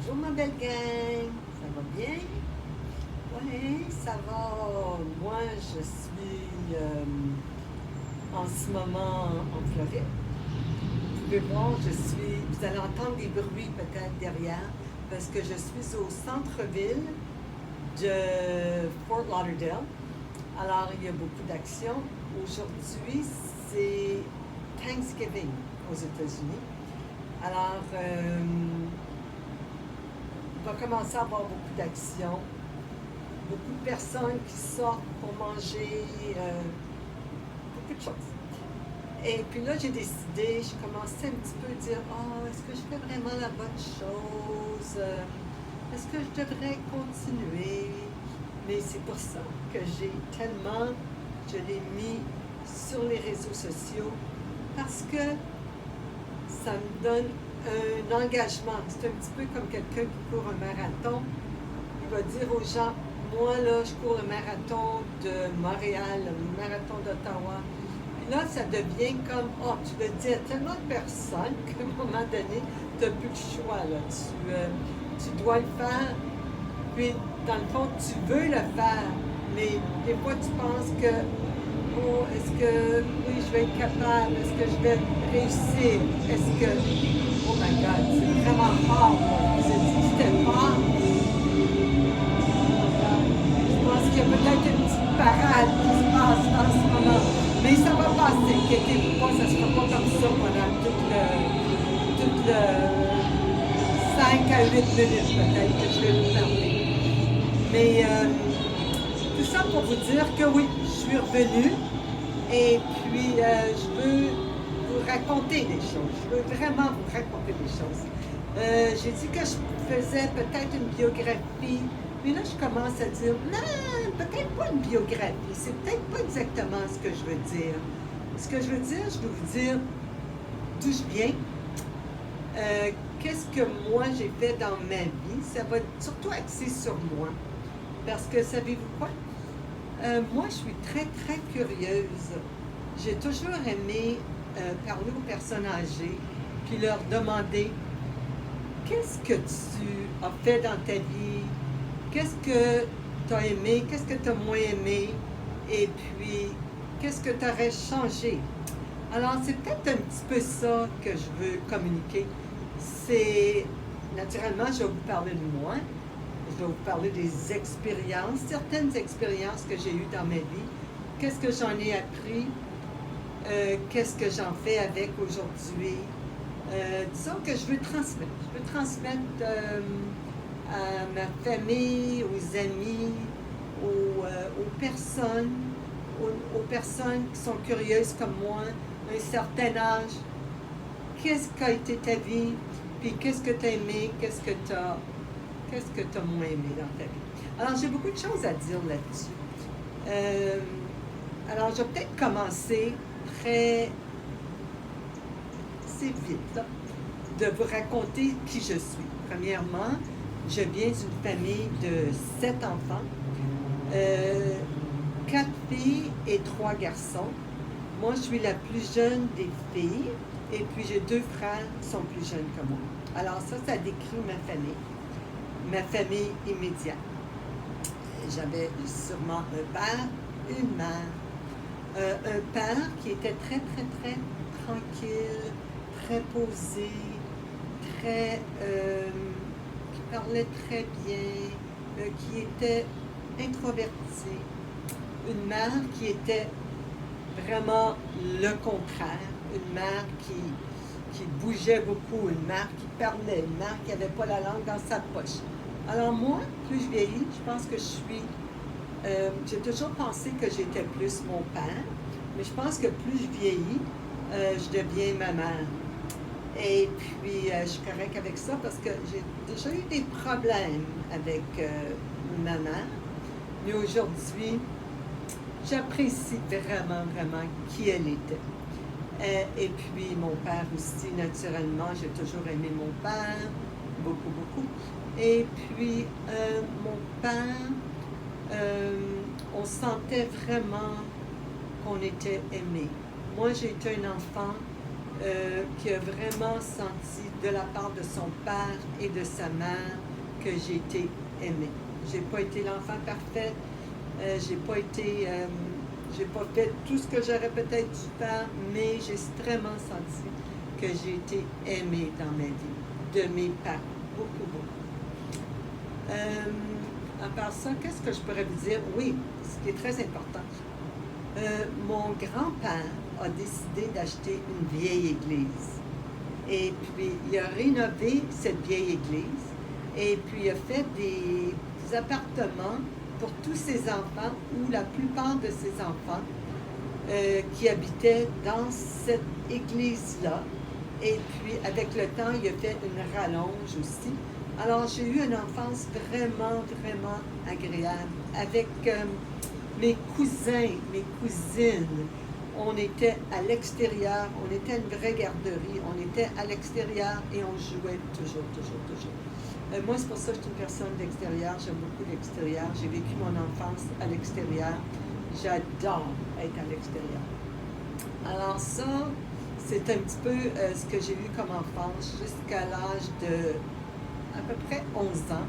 Bonjour ma belle gang, ça va bien? Oui, ça va. Moi, je suis en ce moment en Floride. Vous pouvez voir, vous allez entendre des bruits peut-être derrière, parce que je suis au centre-ville de Fort Lauderdale. Alors, il y a beaucoup d'actions. Aujourd'hui, c'est Thanksgiving aux États-Unis. Alors, on va commencer à avoir beaucoup d'actions, beaucoup de personnes qui sortent pour manger, beaucoup de choses. Et puis là, j'ai décidé, je commençais un petit peu à dire, oh, est-ce que je fais vraiment la bonne chose? Est-ce que je devrais continuer? Mais c'est pour ça que je l'ai mis sur les réseaux sociaux, parce que ça me donne un engagement. C'est un petit peu comme quelqu'un qui court un marathon. Il va dire aux gens, moi là, je cours le marathon de Montréal, le marathon d'Ottawa. Puis là, ça devient comme, oh, tu le dis à tellement de personnes qu'à un moment donné, tu n'as plus le choix. Là. Tu dois le faire. Puis, dans le fond, tu veux le faire. Mais des fois, tu penses que, oh, est-ce que, oui, je vais être capable? Est-ce que je vais réussir? Est-ce que, oh my God, c'est vraiment fort. Moi. Je dis que c'était fort. Je pense qu'il y a peut-être une petite parade qui se passe en ce moment. Mais ça va passer. Inquiétez-vous pas, ça ne sera pas comme ça pendant tout le 5 à 8 minutes peut-être que je vais vous parler. Mais tout ça pour vous dire que oui, je suis revenue et puis je veux vous raconter des choses. Je veux vraiment vous raconter des choses. J'ai dit que je faisais peut-être une biographie, mais là je commence à dire, non, peut-être pas une biographie, c'est peut-être pas exactement ce que je veux dire. Ce que je veux vous dire d'où je viens, qu'est-ce que moi j'ai fait dans ma vie. Ça va surtout axer sur moi. Parce que, savez-vous quoi? Moi, je suis très, très curieuse. J'ai toujours aimé parler aux personnes âgées, puis leur demander, qu'est-ce que tu as fait dans ta vie? Qu'est-ce que tu as aimé? Qu'est-ce que tu as moins aimé? Et puis, qu'est-ce que tu aurais changé? Alors, c'est peut-être un petit peu ça que je veux communiquer. C'est, naturellement, je vais vous parler de moi. Je vais vous parler des expériences, certaines expériences que j'ai eues dans ma vie. Qu'est-ce que j'en ai appris? Qu'est-ce que j'en fais avec aujourd'hui? Disons que je veux transmettre. Je veux transmettre à ma famille, aux amis, aux personnes qui sont curieuses comme moi, à un certain âge. Qu'est-ce qu'a été ta vie? Puis qu'est-ce que tu as aimé? Qu'est-ce que tu as moins aimé dans ta vie? Alors, j'ai beaucoup de choses à dire là-dessus. Alors, je vais peut-être commencer c'est vite, là, de vous raconter qui je suis. Premièrement, je viens d'une famille de 7 enfants, 4 filles et 3 garçons. Moi, je suis la plus jeune des filles, et puis j'ai 2 frères qui sont plus jeunes que moi. Alors ça décrit ma famille immédiate. J'avais sûrement un père, une mère. Un père qui était très, très, très tranquille, très posé, qui parlait très bien, qui était introverti. Une mère qui était vraiment le contraire. Une mère qui bougeait beaucoup, une mère qui parlait, une mère qui n'avait pas la langue dans sa poche. Alors moi, plus je vieillis, je pense que j'ai toujours pensé que j'étais plus mon père, mais je pense que plus je vieillis, je deviens ma mère. Et puis, je suis correcte avec ça parce que j'ai déjà eu des problèmes avec ma mère, mais aujourd'hui, j'apprécie vraiment, vraiment qui elle était. Et puis mon père aussi, naturellement, j'ai toujours aimé mon père, beaucoup, beaucoup. Et puis mon père, on sentait vraiment qu'on était aimé. Moi, j'ai été un enfant qui a vraiment senti de la part de son père et de sa mère que j'ai été aimée. J'ai pas été l'enfant parfait, j'ai pas fait tout ce que j'aurais peut-être dû faire, mais j'ai extrêmement senti que j'ai été aimée dans ma vie, de mes parents, beaucoup, beaucoup. À part ça, qu'est-ce que je pourrais vous dire? Oui, ce qui est très important. Mon grand-père a décidé d'acheter une vieille église. Et puis, il a rénové cette vieille église. Et puis, il a fait des appartements pour tous ses enfants, ou la plupart de ses enfants, qui habitaient dans cette église-là. Et puis, avec le temps, il a fait une rallonge aussi. Alors, j'ai eu une enfance vraiment, vraiment agréable avec mes cousins, mes cousines. On était à l'extérieur, on était à une vraie garderie, on était à l'extérieur et on jouait toujours, toujours, toujours. Moi, c'est pour ça que je suis une personne d'extérieur, j'aime beaucoup l'extérieur. J'ai vécu mon enfance à l'extérieur. J'adore être à l'extérieur. Alors ça, c'est un petit peu ce que j'ai eu comme enfance jusqu'à l'âge de à peu près 11 ans,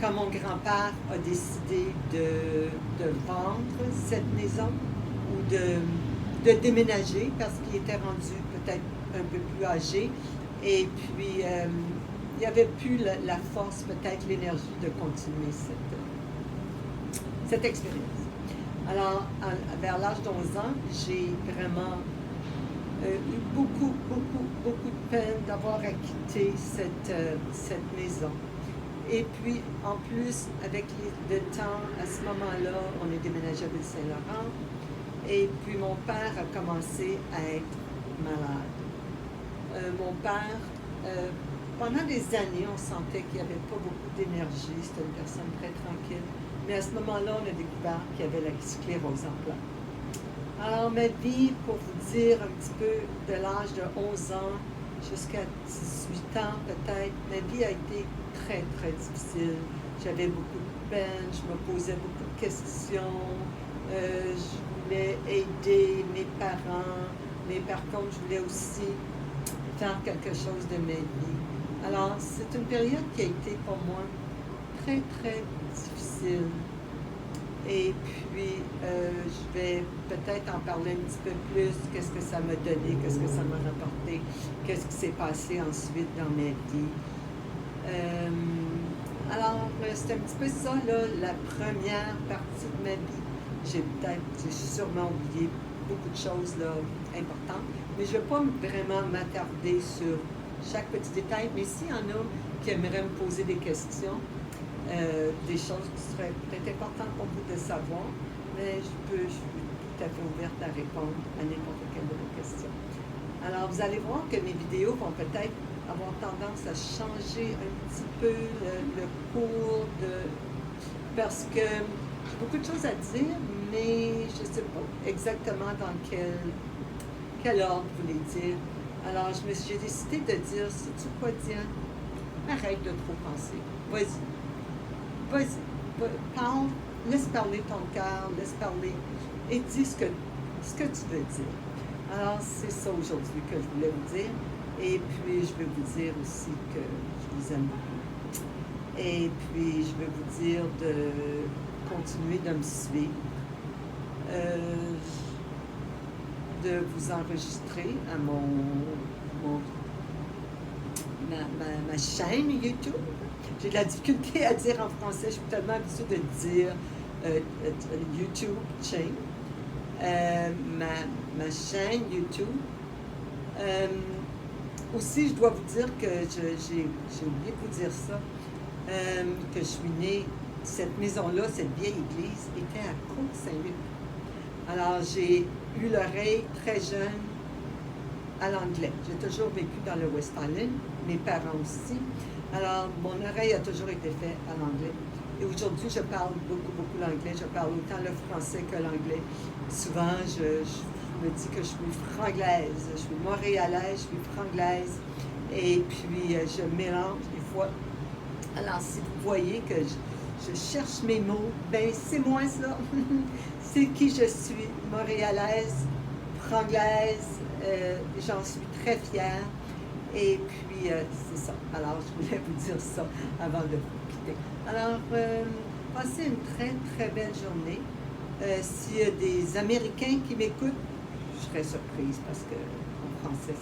quand mon grand-père a décidé de vendre cette maison ou de déménager parce qu'il était rendu peut-être un peu plus âgé et puis il n'y avait plus la force, peut-être l'énergie de continuer cette expérience. Alors, vers l'âge d'11 ans, j'ai vraiment eu beaucoup, beaucoup, beaucoup de peine d'avoir à quitter cette maison. Et puis, en plus, avec le temps, à ce moment-là, on est déménagé à Ville-Saint-Laurent. Et puis, mon père a commencé à être malade. Mon père, pendant des années, on sentait qu'il n'y avait pas beaucoup d'énergie. C'était une personne très tranquille. Mais à ce moment-là, on a découvert qu'il y avait la sclérose en plaques. Alors, ma vie, pour vous dire un petit peu de l'âge de 11 ans jusqu'à 18 ans peut-être, ma vie a été très, très difficile. J'avais beaucoup de peine, je me posais beaucoup de questions, je voulais aider mes parents, mais par contre, je voulais aussi faire quelque chose de ma vie. Alors, c'est une période qui a été pour moi très, très difficile. Et puis, je vais peut-être en parler un petit peu plus, qu'est-ce que ça m'a donné, qu'est-ce que ça m'a rapporté, qu'est-ce qui s'est passé ensuite dans ma vie. Alors, c'est un petit peu ça, là, la première partie de ma vie. J'ai sûrement oublié beaucoup de choses là, importantes, mais je ne vais pas vraiment m'attarder sur chaque petit détail, mais s'il y en a qui aimeraient me poser des questions, des choses qui seraient peut-être importantes pour vous de savoir, mais je suis tout à fait ouverte à répondre à n'importe quelle de vos questions. Alors, vous allez voir que mes vidéos vont peut-être avoir tendance à changer un petit peu le cours parce que j'ai beaucoup de choses à dire, mais je ne sais pas exactement dans quel ordre vous les dire. Alors, j'ai décidé de dire, sais-tu quoi, Diane? Arrête de trop penser. Vas-y, parle, laisse parler ton cœur, laisse parler et dis ce que tu veux dire. Alors, c'est ça aujourd'hui que je voulais vous dire. Et puis, je vais vous dire aussi que je vous aime beaucoup. Et puis, je vais vous dire de continuer de me suivre, de vous enregistrer à ma chaîne YouTube. J'ai de la difficulté à dire en français, je suis tellement habituée de dire YouTube chain. Ma chaîne YouTube. Aussi, je dois vous dire que j'ai oublié de vous dire ça, que je suis née, cette maison-là, cette vieille église, était à Côte-Saint-Luc. Alors, j'ai eu l'oreille très jeune à l'anglais. J'ai toujours vécu dans le West Island, mes parents aussi. Alors, mon oreille a toujours été faite à l'anglais. Et aujourd'hui, je parle beaucoup, beaucoup l'anglais. Je parle autant le français que l'anglais. Souvent, je me dis que je suis franglaise. Je suis montréalaise, je suis franglaise. Et puis, je mélange des fois. Alors, si vous voyez que je cherche mes mots, ben c'est moi ça. C'est qui je suis, montréalaise, franglaise, J'en suis très fière. Et puis, c'est ça. Alors, je voulais vous dire ça avant de vous quitter. Alors, passez une très, très belle journée. S'il y a des Américains qui m'écoutent, je serais surprise parce que en français,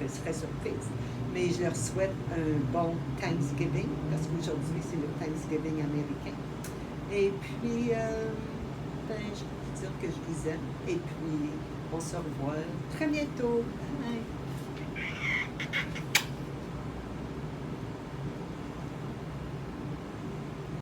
je serais surprise. Mais je leur souhaite un bon Thanksgiving parce qu'aujourd'hui, c'est le Thanksgiving américain. Et puis, ben, je veux dire que je vous aime. Et puis, on se revoit très bientôt. Bye!